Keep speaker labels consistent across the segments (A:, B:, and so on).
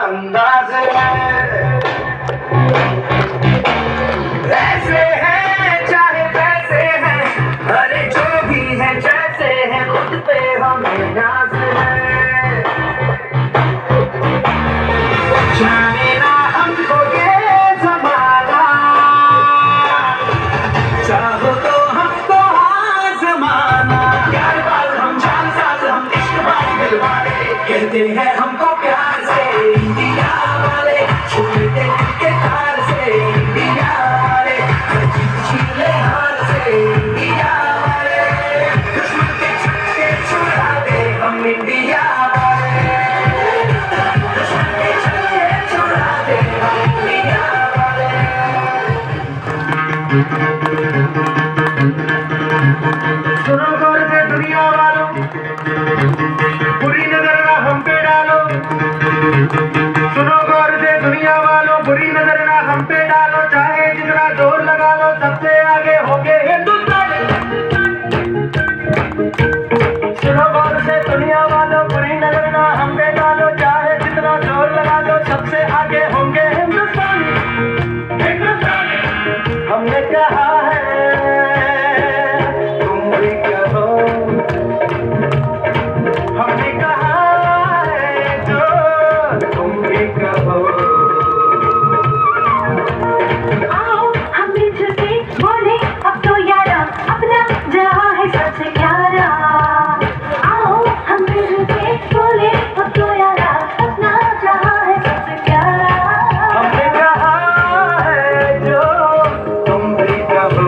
A: अंदाज है। ऐसे हैं चाहे वैसे हैं, अरे जो भी है जैसे हैं, खुद पे हमें नाज है। जाने ना हमको ये जमाना, चाहो तो हमको आजमाना। प्यार बाज हम जान साज, हम इश्क बाज दिल वाले, कहते हैं हमको प्यार से इंडिया वाले, छूटे के तार से इंडिया वाले, छीले हार से इंडिया वाले, दुश्मन के छक्के छुड़ा दे हम इंडिया वाले, दुश्मन के छक्के छुड़ा दे हम इंडिया वाले। सुनो गौर से दुनिया वालों, बुरी नजर ना हम पे डालो। सुनो गौर से दुनिया वालों, बुरी नजर ना हम पे डालो, चाहे जितना जोर लगा लो, सबसे आगे होंगे हिंदुस्तान। सुनो गौर से दुनिया वालों, बुरी नजर ना हम पे डालो, चाहे जितना जोर लगा लो, सबसे आगे होंगे हिंदुस्तान। हमने कहा है तुम भी कहो, हमने कहा है जो तुम भी कहो।
B: आओ हम मिल के बोले अब तो यारा, अपना जहाँ है सबसे प्यारा। आओ हम मिल के बोले अब तो यारा, अपना जहाँ है सबसे प्यारा।
A: हमने कहा है जो तुम भी कहो।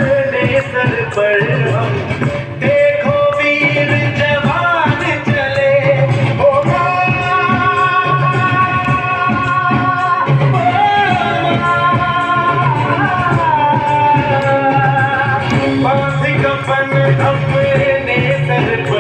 A: अपने सर पर हम देखो वीर जवान चले, होगा बांध कफन अपने सर पर